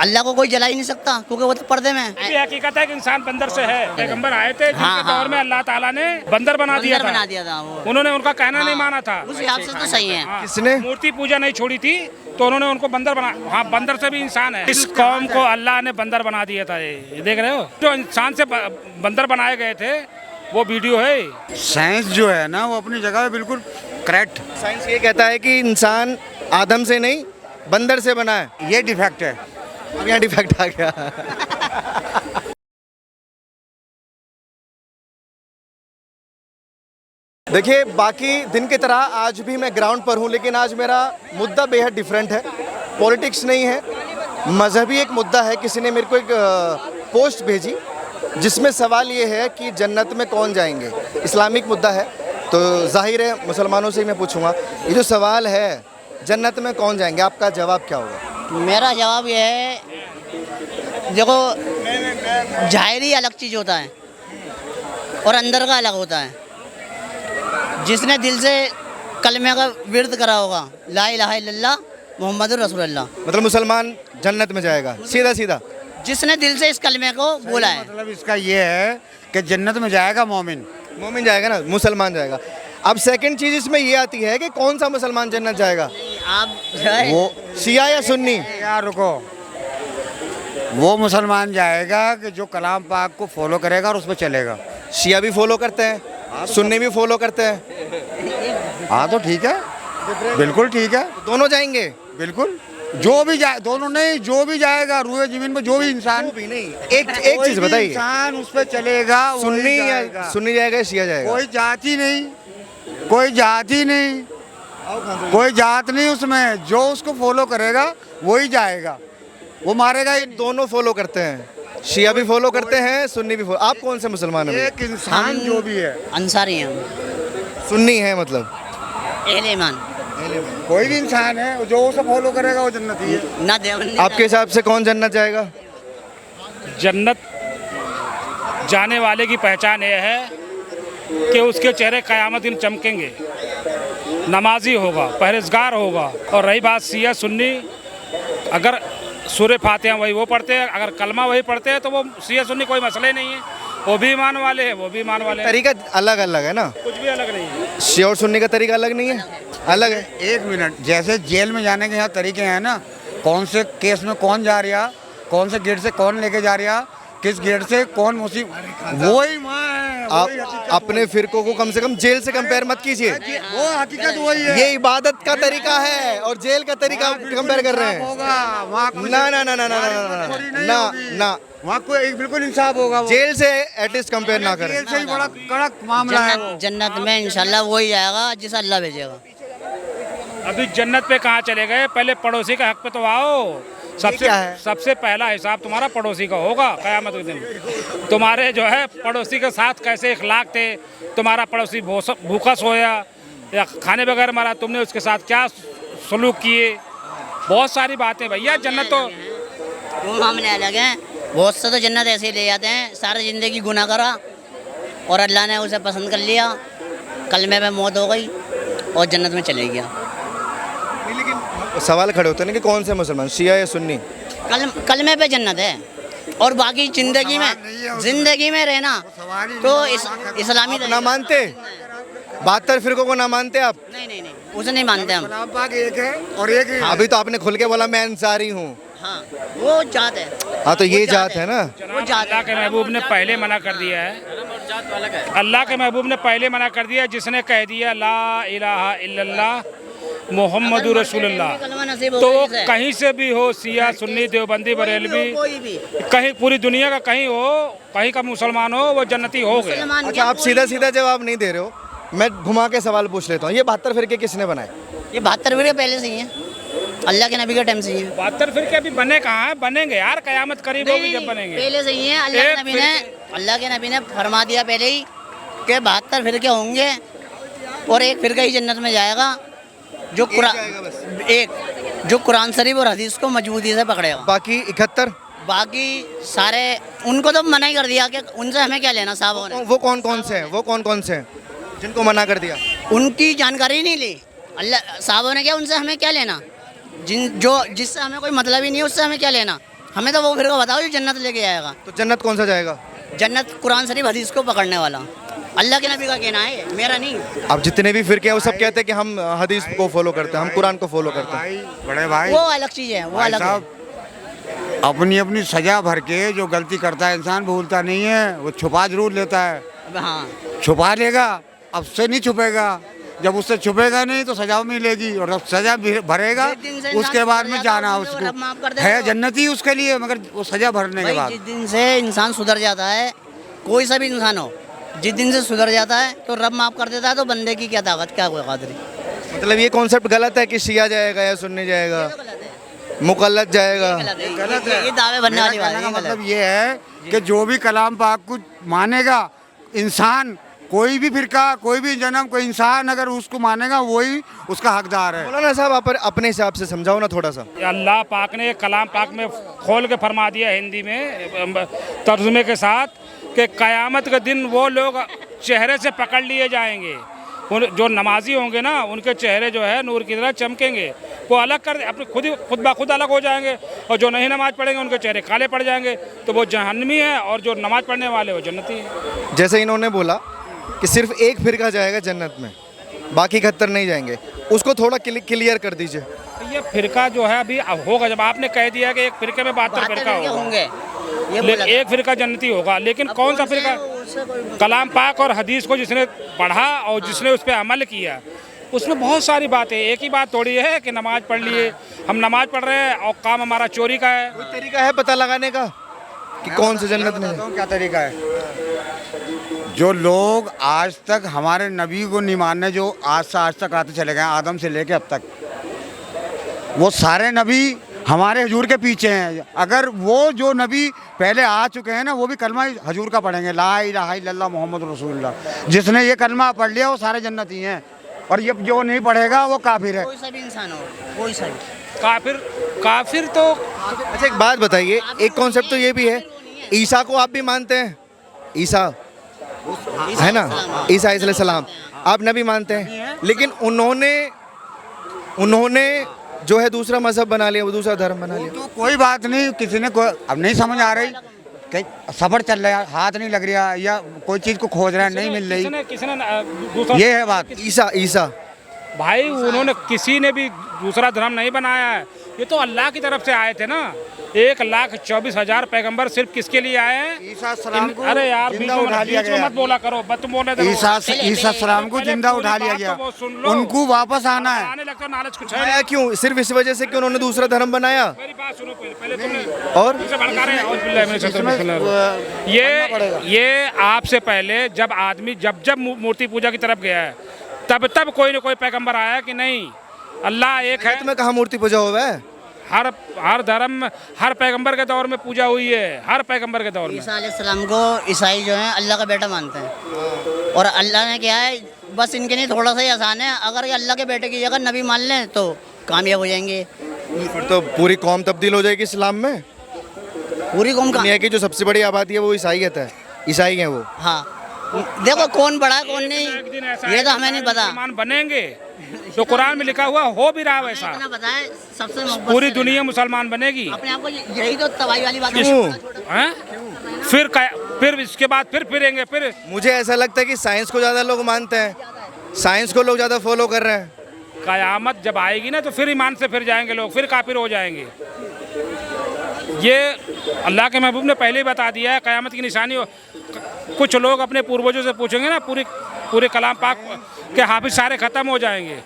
अल्लाह को कोई जला ही नहीं सकता क्योंकि वो तो पर्दे में है। ये हकीकत है कि इंसान बंदर से है। पैगंबर आए थे जिनके दौर में अल्लाह ताला ने बंदर बना दिया बंदर था। बना दिया था वो। उन्होंने उनका कहना नहीं माना था। उस हिसाब से तो सही है। हाँ, किसने? मूर्ति पूजा नहीं छोड़ी थी तो उन्होंने उनको बंदर बना। हाँ, बंदर से भी इंसान है। इस कौम को अल्लाह ने बंदर बना दिया था। ये देख रहे हो, जो इंसान से बंदर बनाए गए थे वो वीडियो है। साइंस जो है ना वो अपनी जगह पे बिल्कुल करेक्ट। साइंस ये कहता है कि इंसान आदम से नहीं बंदर से बना है। ये डिफेक्ट है। अब यहाँ डिफेक्ट आ गया। देखिए, बाकी दिन की तरह आज भी मैं ग्राउंड पर हूँ, लेकिन आज मेरा मुद्दा बेहद डिफरेंट है। पॉलिटिक्स नहीं है, मजहबी एक मुद्दा है। किसी ने मेरे को एक पोस्ट भेजी जिसमें सवाल ये है कि जन्नत में कौन जाएंगे। इस्लामिक मुद्दा है तो जाहिर है मुसलमानों से ही मैं पूछूंगा, ये जो सवाल है जन्नत में कौन जाएंगे, आपका जवाब क्या होगा? मेरा जवाब ये है, देखो जाहिरी अलग चीज़ होता है और अंदर का अलग होता है। जिसने दिल से कलमे का विर्द करा होगा, ला इलाहा इल्लल्लाह मुहम्मदुर रसूलुल्लाह, मतलब मुसलमान जन्नत में जाएगा, सीधा सीधा। जिसने दिल से इस कलमे को बोला है। मतलब इसका ये है कि जन्नत में जाएगा मोमिन। मोमिन जाएगा ना, मुसलमान जाएगा। अब सेकंड चीज इसमें ये आती है कि कौन सा मुसलमान जन्नत जाएगा, आप जो है, वो शिया या सुन्नी? यार रुको, वो मुसलमान जाएगा कि जो कलाम पाक को फॉलो करेगा और उस पर चलेगा। शिया भी फॉलो करते हैं, सुन्नी भी फॉलो करते हैं। हाँ तो ठीक है, बिल्कुल ठीक है, दोनों जाएंगे। बिल्कुल। जो भी जाए, दोनों नहीं, जो भी जाएगा रूए जमीन पर, जो भी इंसान भी नहीं। एक चीज बताइए, इंसान उस पर चलेगा, सुन्नी वही या जाएगा। सुन्नी जाएगा या शिया जाएगा? कोई जाति नहीं, कोई जाति नहीं, कोई जात नहीं उसमें। जो उसको फॉलो करेगा वही जाएगा, वो मारेगा ही। दोनों फॉलो करते हैं, शिया भी फॉलो करते हैं, सुन्नी भी फॉलो। आप कौन से मुसलमान हैं? एक इंसान जो भी है, अंसारी हैं हम, सुन्नी है, मतलब अहले ईमान। कोई भी इंसान है जो उसे फॉलो करेगा वो जन्नती है। ना देवबंदी आपके हिसाब से कौन जन्नत जाएगा? जन्नत जाने वाले की पहचान यह है कि उसके चेहरे क़यामत दिन चमकेंगे, नमाजी होगा, परहेजगार होगा। और रही बात शिया सुन्नी, अगर सूरह फातिहा वही वो पढ़ते हैं, अगर कलमा वही पढ़ते हैं तो वो शिया सुन्नी कोई मसला ही नहीं है। वो भी ईमान वाले हैं, वो भी ईमान वाले हैं। तरीका अलग अलग है ना, कुछ भी अलग नहीं है। शिया और सुन्नी का तरीका अलग नहीं है, अलग है। एक मिनट, जैसे जेल में जाने के यहाँ तरीके हैं ना, कौन से केस में कौन जा रहा, कौन से गेट से कौन लेके जा रहा, किस गेट से कौन मुसीब, वही माँ है। आप अपने फिरकों को कम से कम जेल से कंपेयर मत कीजिए। वो हकीकत वही है। ये इबादत का तरीका है और जेल का तरीका कंपेयर कर रहे हैं। होगा वहाँ ना ना ना ना ना ना ना ना, वहाँ कोई एक बिल्कुल इंसाफ होगा। वो जेल से एटलीस्ट कंपेयर ना करें। जेल से ही बड़ा कड़क मामला है वो। जन्नत में इंशाल्लाह वही जाएगा जिसे अल्लाह भेजेगा। अभी जन्नत पे कहाँ चले गए, पहले पड़ोसी का हक पे तो आओ। क्या है? सबसे पहला हिसाब तुम्हारा पड़ोसी का होगा क़यामत के दिन। तुम्हारे जो है पड़ोसी के साथ कैसे इखलाक थे, तुम्हारा पड़ोसी भूखा सोया या खाने बगैर मरा, तुमने उसके साथ क्या सलूक किए, बहुत सारी बातें। भैया जन्नत तो वो मामले अलग हैं। बहुत से तो जन्नत ऐसे ही ले जाते हैं, सारी ज़िंदगी गुनाह करा और अल्लाह ने उसे पसंद कर लिया, कलमे में मौत हो गई और जन्नत में चले गया। सवाल खड़े होते हैं ना कि कौन से मुसलमान, शिया या सुन्नी? कलमे पे जन्नत है और बाकी जिंदगी में रहना तो इस्लामी ना मानते 72 फिरकों को ना मानते आप? नहीं उसे नहीं मानते हम। कलाम पाक एक है और एक ही है। अभी तो आपने खुल के बोला मैं अंसारी हूँ। हाँ, वो जात है। हाँ तो ये जात है ना। वो जात अल्लाह के महबूब ने पहले मना कर दिया है। अल्लाह के महबूब ने पहले मना कर दिया, जिसने कह दिया ला इलाहा इल्लल्लाह मुहम्मदुर रसूलुल्लाह, तो वो कहीं से भी हो, शिया सुन्नी देवबंदी बरेलवी, कहीं पूरी दुनिया का कहीं हो, कहीं का मुसलमान हो, वो जन्नती हो गए। अच्छा, आप सीधा सीधा जवाब नहीं दे रहे हो, मैं घुमा के सवाल पूछ लेता हूँ। ये 72 फिरके किसने बनाए? ये 72 फिरके पहले से ही हैं, अल्लाह के नबी के टाइम से ही है। 72 फिरके अभी बने कहाँ हैं? बनेंगे यार, क़यामत करीब होगी जब बनेंगे। पहले से ही है। अल्लाह के नबी ने फरमा दिया पहले ही कि 72 फिरके होंगे और एक फिरका ही जन्नत में जाएगा जो कुरान शरीफ और हदीस को मजबूती से पकड़ेगा। बाकी 71 बाकी सारे उनको तो मना ही कर दिया कि उनसे हमें क्या लेना। साहब ने वो कौन कौन से हैं, वो कौन कौन से हैं जिनको मना कर दिया? उनकी जानकारी नहीं ली। अल्लाह साहबों ने क्या, उनसे हमें क्या लेना, जिससे हमें कोई मतलब ही नहीं है, उससे हमें क्या लेना। हमें तो वो फिर बताओ जो जन्नत लेके आएगा। तो जन्नत कौन सा जाएगा? जन्नत कुरान शरीफ हदीस को पकड़ने वाला, अल्लाह के नबी का कहना है, मेरा नहीं। अब जितने भी फिरके हैं वो सब कहते हैं कि हम हदीस को फॉलो करते हैं, हम कुरान को फॉलो करते हैं। भाई बड़े भाई वो अलग चीज़ है, वो भाई अलग है। साहब, अपनी अपनी सजा भर के जो गलती करता है इंसान भूलता नहीं है, वो छुपा जरूर लेता है। अब हाँ, छुपा लेगा, अब से नहीं छुपेगा। जब उससे छुपेगा नहीं तो सजा मिलेगी, और जब सजा भरेगा जिस दिन से इंसान उसके बाद में सुधर जाता जाना है, उसको रब माफ कर उसको देगा। है जन्नती उसके लिए, मगर वो सजा भरने के भाई बाद। जिस दिन से इंसान सुधर जाता है, कोई सा भी इंसान हो, जिस दिन से सुधर जाता है तो रब माफ कर देता है। तो बंदे की क्या ताकत, क्या कोई कादरी। मतलब ये कॉन्सेप्ट गलत है कि शिया जाएगा या सुन्नी जाएगा, मुकल्लद जाएगा। गलत है, ये दावे बनने वाली बात कहने है, का ये गलत मतलब ये है कि जो भी कलाम पाक को मानेगा इंसान, कोई भी फिरका, कोई भी जन्म, कोई इंसान अगर उसको मानेगा वही उसका हकदार है। मौलाना साहब आप अपने हिसाब से समझाओ ना थोड़ा सा। अल्लाह पाक ने कलाम पाक में खोल के फरमा दिया हिंदी में तर्जुमे के साथ कि क़यामत के दिन वो लोग चेहरे से पकड़ लिए जाएंगे। जो नमाजी होंगे ना, उनके चेहरे जो है नूर की तरह चमकेंगे, वो अलग कर अपने खुद ब खुद अलग हो जाएंगे। और जो नहीं नमाज पढ़ेंगे उनके चेहरे काले पड़ जाएंगे, तो वो जहन्नमी है, और जो नमाज पढ़ने वाले वो जन्नती है। जैसे इन्होंने बोला कि सिर्फ एक फिरका जाएगा जन्नत में, बाकी 71 नहीं जाएंगे, उसको थोड़ा क्लियर कर दीजिए। तो ये फिरका जो है अभी अब होगा, जब आपने कह दिया कि एक फिरके में 72 फिरका होगा, होंगे, ये लेकिन एक फिरका जन्नती होगा, लेकिन कौन सा फिरका? कलाम पाक और हदीस को जिसने पढ़ा और जिसने उस पर अमल किया, उसमें बहुत सारी बातें। एक ही बात थोड़ी है कि नमाज पढ़ लिए, हम नमाज पढ़ रहे हैं और काम हमारा चोरी का है। कोई तरीका है पता लगाने का कि कौन से जन्नत में है? क्या तरीका है? जो लोग आज तक हमारे नबी को नहीं मानने, जो आज से आज तक आते चले गए आदम से लेके अब तक, वो सारे नबी हमारे हजूर के पीछे हैं। अगर वो जो नबी पहले आ चुके हैं ना, वो भी कलमा हजूर का पढ़ेंगे, ला इलाहा इल्लल्लाह मोहम्मद रसूलुल्लाह। जिसने ये कलमा पढ़ लिया वो सारे जन्नती हैं, और ये जो नहीं पढ़ेगा वो काफिर है। कोई सा भी इंसान हो, कोई सा भी। काफिर तो अच्छा एक बात बताइए, एक कॉन्सेप्ट तो ये भी है, ईसा को आप भी मानते हैं? ईसा है ना, ईसा अलैहिस्सलाम आप नबी मानते हैं, लेकिन उन्होंने जो है दूसरा मजहब बना लिया, वो दूसरा धर्म बना लिया। तो कोई बात नहीं, किसी ने अब नहीं समझ आ रही, कहीं सफर चल रहा है, हाथ नहीं लग रहा, या कोई चीज़ को खोज रहा है, नहीं मिल रही, किसने दूसरा, ये है बात। ईसा भाई उन्होंने किसी ने भी दूसरा धर्म नहीं बनाया है, ये तो अल्लाह की तरफ से आए थे ना। 1,24,000 पैगंबर सिर्फ किसके लिए आए हैं? ईसा सलाम को अरे यार बीच जिंदा उठा लिया में मत गया। बोला करो, बत बोले तो ईसा सलाम को जिंदा उठा लिया गया, वो सुन लो। उनको वापस आना है। आने लगता नॉलेज कुछ है। आया क्यों? सिर्फ इस वजह से कि उन्होंने दूसरा धर्म बनाया। मेरी बात सुनो, पहले तुमने और मुझसे भड़का रहे हैं। ये आपसे पहले जब आदमी जब मूर्ति पूजा की तरफ गया है, तब कोई न कोई पैगंबर आया कि नहीं? अल्लाह एक है। में कहाँ मूर्ति पूजा हुआ है? हर धर्म, हर पैगंबर के दौर में पूजा हुई है, हर पैगंबर के दौर में। ईसा अलैहिस्सलाम को ईसाई जो है अल्लाह का बेटा मानते हैं, और अल्लाह ने क्या है, बस इनके लिए थोड़ा सा ही आसान है, अगर ये अल्लाह के बेटे की जगह नबी मान लें तो कामयाब हो जाएंगे। फिर तो पूरी कौम तब्दील हो जाएगी इस्लाम में। पूरी कौम का, दुनिया की जो सबसे बड़ी आबादी है वो ईसाईयत है, ईसाई हैं वो। हाँ देखो कौन बड़ा है कौन नहीं, एक दिन ऐसा ये तो है हमें कि नहीं पता। मुसलमान बनेंगे, तो कुरान में लिखा हुआ हो भी रहा है वैसा। इतना पता है सबसे मोहब्बत पूरी से दुनिया मुसलमान बनेगी। रहना। अपने आप को यही तो तबाही वाली बात है। हैं? फिर इसके बाद फिरेंगे फिर। मुझे ऐसा लगता है कि साइंस को ज़्यादा लोग मानते हैं, साइंस को लोग ज़्यादा फॉलो कर रहे हैं। कयामत जब आएगी ना, तो फिर ईमान से फिर जाएंगे लोग, फिर काफिर हो जाएंगे। ये अल्लाह के महबूब ने पहले ही बता दिया है, कयामत की निशानी हो। कुछ लोग अपने पूर्वजों से पूछेंगे ना, पूरे कलाम पाक के हाफिज सारे खत्म हो जाएंगे।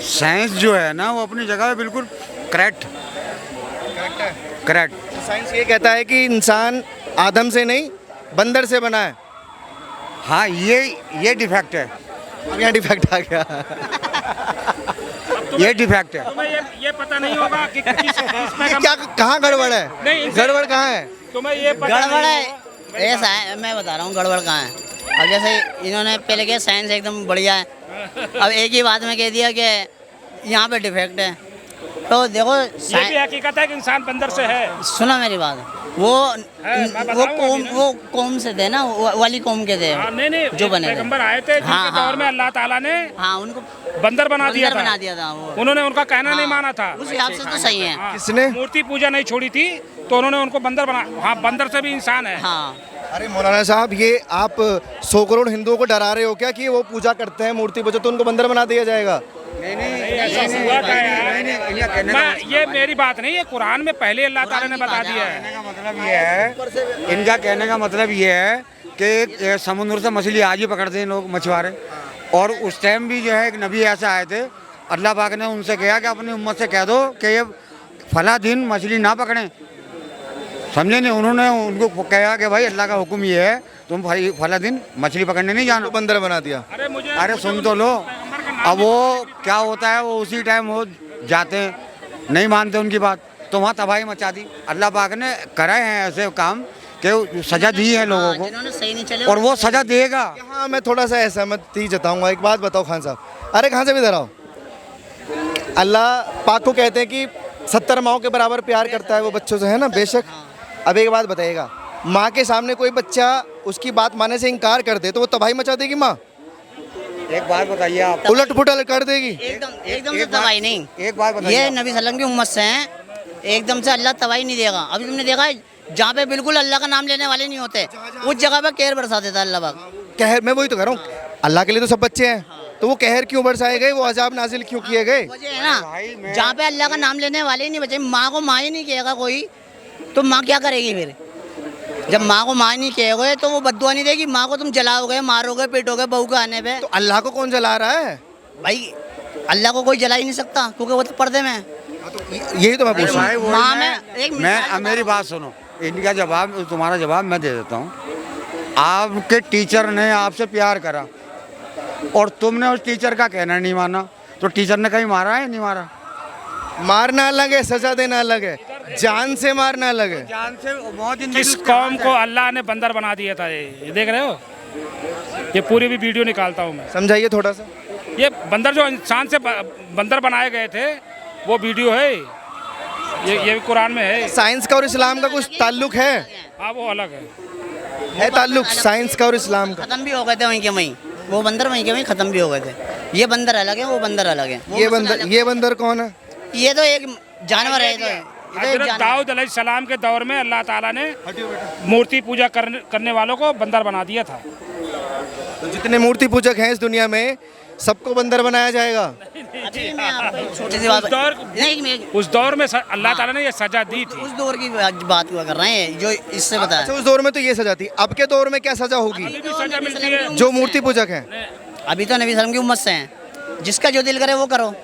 साइंस जो है ना, वो अपनी जगह पे बिल्कुल करेक्ट। साइंस ये कहता है कि इंसान आदम से नहीं बंदर से बना है। हाँ, ये डिफेक्ट है, अब यहाँ डिफेक्ट आ गया। ये डिफेक्ट है। तुम्हें ये पता नहीं होगा कि किस ये क्या, कहाँ गड़बड़ है? नहीं, गड़बड़ कहाँ है? तुम्हें ये पता गड़बड़ नहीं है होगा। ऐसा है, मैं बता रहा हूँ गड़बड़ कहाँ है। अब जैसे इन्होंने पहले कहा साइंस एकदम बढ़िया है, अब एक ही बात में कह दिया कि यहाँ पे डिफेक्ट है। तो देखो ये भी हकीकत है कि इंसान बंदर से है। सुनो मेरी बात, वो कौम से थे ना, वाली कौम के थे। हाँ, नहीं जो बने थे। पैगंबर आए थे जिनके हाँ, दौर में अल्लाह ताला ने हाँ उनको बंदर बना दिया था वो। उन्होंने उनका कहना नहीं माना था। उस हिसाब से तो सही है। हाँ, किसने? मूर्ति पूजा नहीं छोड़ी थी, तो उन्होंने उनको बंदर बना। हाँ, बंदर से भी इंसान है। हाँ, अरे मौलाना साहब, ये आप 100 करोड़ हिंदुओं को डरा रहे हो क्या कि वो पूजा करते हैं मूर्ति पूजा तो उनको बंदर बना दिया जाएगा? ऐसा हुआ था यार। मैं, ये मेरी बात नहीं है, कुरान में पहले अल्लाह ताला ने बता दिया है। कहने का मतलब ये है, इनका कहने का मतलब ये है कि समुद्र से मछली आज ही पकड़ते हैं लोग, मछुआरे। और उस टाइम भी जो है एक नबी ऐसे आए थे, अल्लाह पाक ने उनसे कहा कि अपनी उम्मत से कह दो कि ये फला दिन मछली ना पकड़ें, समझे नहीं? उन्होंने उनको कहा कि भाई अल्लाह का हुक्म ये है, तुम फला दिन मछली पकड़ने नहीं जाना। तो बंदर बना दिया। अरे सुन तो लो, अब वो क्या होता है, वो उसी टाइम हो जाते हैं, नहीं मानते उनकी बात, तो वहाँ तबाही मचा दी। अल्लाह पाक ने कराए हैं ऐसे काम कि सजा दी है लोगों को, जिन्होंने सही नहीं चले और वो सजा देगा। हाँ, मैं थोड़ा सा असहमति जताऊंगा। एक बात बताओ खान साहब, अरे कहाँ से भी इधर आओ। अल्लाह पाक को कहते हैं कि 70 माओं के बराबर प्यार करता है वो बच्चों से, है ना? बेशक। अब एक बात बताइएगा, माँ के सामने कोई बच्चा उसकी बात मानने से इनकार कर दे तो वो तबाही मचा देगी माँ? एक बात बताइए आप, उलट पुलट कर देगी? एकदम से तबाही नहीं। एक बात बताइए ये आप। नबी सल्लम की उम्मत से हैं, एकदम से अल्लाह तबाही नहीं देगा। अभी तुमने देखा है जहाँ पे बिल्कुल अल्लाह का नाम लेने वाले नहीं होते, उस जगह पे कहर बरसा देता है अल्लाह पाक। कहर, मैं वही तो कह रहा हूँ, अल्लाह के लिए तो सब बच्चे हैं, तो वो कहर क्यों बरसाए गए, वो अजाब नाजिल क्यों किए गए? वजह है ना, जहाँ पे अल्लाह का नाम लेने वाले ही नहीं बचे। माँ को माँ ही नहीं कहेगा कोई, तो माँ क्या करेगी फिर? जब माँ को माँ नहीं कहोगे तो वो बद्दुआ नहीं देगी। माँ को तुम जलाओगे, मारोगे, पीटोगे बहू के आने पे। तो अल्लाह को कौन जला रहा है? भाई अल्लाह को कोई जला ही नहीं सकता, क्योंकि वो तो पर्दे में है। यही तो मैं पूछ रहा भाई हूँ। वही माँ मैं, में एक मैं मिसाल अब मेरी बात सुनो, इनका जवाब, तुम्हारा जवाब मैं दे देता हूँ। आपके टीचर ने आपसे प्यार करा और तुमने उस टीचर का कहना नहीं माना, तो टीचर ने कहीं मारा है? नहीं मारा। मारना अलग है, सजा देना अलग है, जान से मारना अलग है। जान से मौत किस कौम को अल्लाह ने बंदर बना दिया था? ये देख रहे हो, ये पूरी भी वीडियो निकालता हूँ मैं। समझाइए थोड़ा सा। ये बंदर जो इंसान से बंदर बनाए गए थे, वो वीडियो है, ये भी कुरान में है। साइंस का और इस्लाम का कुछ ताल्लुक है? हाँ, वो अलग है ताल्लुक साइंस का और इस्लाम का? खत्म भी हो गए थे वहीं के वहीं, वो बंदर वहीं के वहीं खत्म भी हो गए थे। ये बंदर अलग है, वो बंदर अलग है। ये बंदर कौन है? ये तो एक जानवर है। ये तो हजरत दाऊद अलैहिस्सलाम के दौर में अल्लाह ताला ने मूर्ति पूजा करने वालों को बंदर बना दिया था। तो जितने मूर्ति पूजक हैं इस दुनिया में सबको बंदर बनाया जाएगा? अभी मैं आपको एक छोटी सी बात उस दौर में अल्लाह ताला ने ये सजा दी थी। उस दौर की बात हुआ कर रहे हैं जो इससे बताया। अच्छा, उस दौर में तो ये सजा थी, अब के दौर में क्या सजा होगी? अभी भी सजा मिलती है। जो मूर्ति पूजक हैं अभी तो नबी सल्लम की उम्मत से हैं, जिसका जो दिल करे वो करो,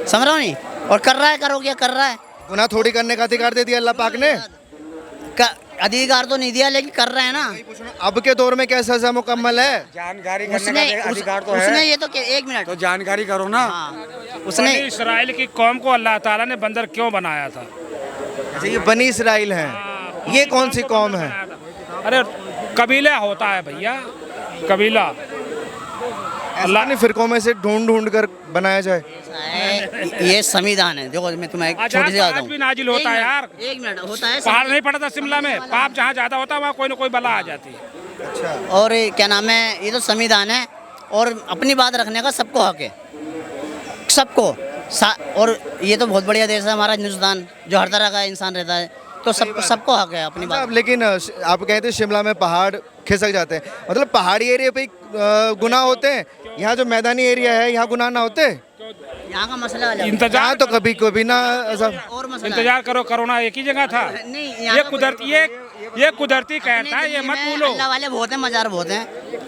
समझ रहे हो नहीं? और कर रहा है, करो, क्या कर रहा है? गुनाह थोड़ी करने का अधिकार दे दिया अल्लाह पाक ने। अधिकार तो नहीं दिया, लेकिन कर रहे हैं ना। अब के दौर में क्या सजा मुकम्मल है? जानकारी करने उसने का अधिकार तो उसने है, ये तो एक मिनट, तो जानकारी करो ना। हाँ, उसने बनी इस्राइल की कौम को अल्लाह ताला ने बंदर क्यों बनाया था? अच्छा, ये बनी इसराइल हैं, ये कौन सी कौम है? अरे कबीला होता है भैया, कबीला। अल्लाह ने फिरकों में से ढूंढ ढूंढ कर बनाया जाए। ये संविधान है। देखो मैं तुम्हें एक छोटी सी बात आज भी नाजिल होता है यार। एक मिनट होता है। पहाड़ नहीं पड़ता शिमला में, पाप जहाँ ज्यादा होता है वहाँ कोई ना कोई बला आ जाती है। अच्छा, और क्या नाम है, ये तो संविधान है और अपनी बात रखने का सबको हक है, सबको। और ये तो बहुत बढ़िया देश है हमारा हिंदुस्तान, जो हर तरह का इंसान रहता है, तो सबको हक है अपनी बात। लेकिन आप कहते हैं शिमला में पहाड़ खिसक जाते हैं, मतलब पहाड़ी एरिया पे गुनाह होते हैं, यहाँ जो मैदानी एरिया है यहाँ गुनाह ना होते? यहाँ का मसला अलग है। इंतजार यहाँ तो कभी ना और मसला इंतजार करो, कोरोना एक ही जगह था। नहीं, ये कुदरती कहता है, ये मत भूलो। अल्लाह वाले बहुत हैं, मज़ार बहुत हैं,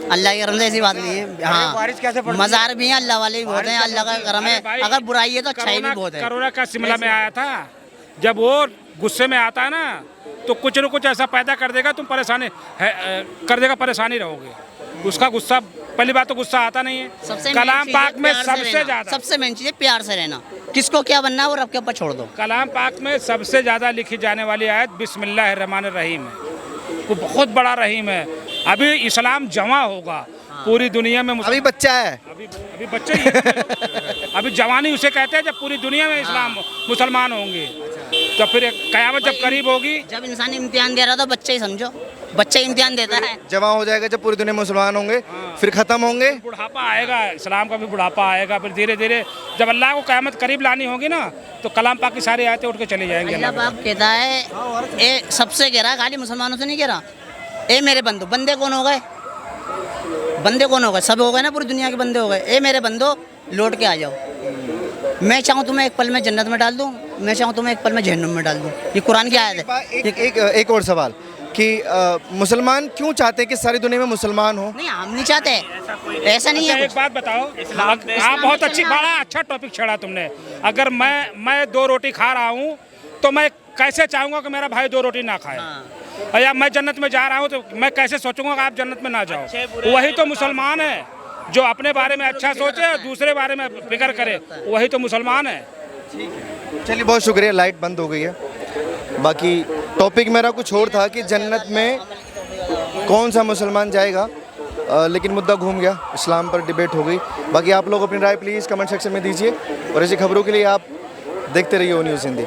अल्लाह के करम से ऐसी बात नहीं है। हाँ, बारिश कैसे पड़ती है? मज़ार भी हैं, अल्लाह वाले भी बहुत हैं, अल्लाह का करम है। भाई, अगर बुराई है तो अच्छाई भी बहुत है। कोरोना का शिमला में आया था, जब वो गुस्से में आता है ना, तो कुछ न कुछ ऐसा पैदा कर देगा, तुम कर देगा, परेशानी रहोगे। उसका गुस्सा, पहली बात तो गुस्सा आता नहीं है। कलाम पाक में सबसे ज्यादा, सबसे मेन चीज़ है प्यार से रहना। किसको क्या बनना है वो रब के ऊपर छोड़ दो। कलाम पाक में सबसे ज्यादा लिखी जाने वाली आयत बिस्मिल्लाहिर्रहमानिर्रहीम है। वो बहुत बड़ा रहीम है। अभी इस्लाम जमा होगा पूरी दुनिया में। अभी बच्चा है, अभी बच्चे ही हैं। अभी जवानी उसे कहते हैं जब पूरी दुनिया में इस्लाम मुसलमान होंगे, तो फिर कयामत जब करीब होगी। जब इंसान इम्तिहान दे रहा था, बच्चे ही समझो। बच्चा इम्तिहान देता है। जवान हो जाएगा जब पूरी दुनिया मुसलमान होंगे, फिर ख़त्म होंगे। बुढ़ापा आएगा, इस्लाम का भी बुढ़ापा आएगा, फिर धीरे धीरे जब अल्लाह को क़यामत करीब लानी होगी ना, तो कलाम पाक की सारी आयतें उठ के चली जाएंगी। अल्लाह पाक कहता है, ए सबसे कह रहा है, खाली मुसलमानों से नहीं कह रहा। ए मेरे बंदो, बंदे कौन हो गए? बंदे कौन हो गए? सब हो गए ना, पूरी दुनिया के बंदे हो गए। ए मेरे बंदो, लौट के आ जाओ। मैं चाहूँ तुम्हें एक पल में जन्नत में डाल दूँ, मैं चाहूँ तुम्हें एक पल में जहन्नुम में डाल दूँ। ये कुरान की आयत है। एक और सवाल कि मुसलमान क्यों चाहते हैं कि सारी दुनिया में मुसलमान हो? नहीं, हम नहीं चाहते, ऐसा नहीं है। एक बात बताओ, आप बहुत बड़ा अच्छा टॉपिक छेड़ा तुमने। अगर मैं 2 रोटी खा रहा हूँ तो मैं कैसे चाहूँगा कि मेरा भाई 2 रोटी ना खाए? और या मैं जन्नत में जा रहा हूँ तो मैं कैसे सोचूंगा कि आप जन्नत में ना जाओ? वही तो मुसलमान है, जो अपने बारे में अच्छा सोचे और दूसरे बारे में फिक्र करे, वही तो मुसलमान है। चलिए, बहुत शुक्रिया। लाइट बंद हो गई है। बाकी टॉपिक मेरा कुछ और था कि जन्नत में कौन सा मुसलमान जाएगा, लेकिन मुद्दा घूम गया, इस्लाम पर डिबेट हो गई। बाकी आप लोग अपनी राय प्लीज़ कमेंट सेक्शन में दीजिए और ऐसी खबरों के लिए आप देखते रहिए ओ न्यूज़ हिंदी।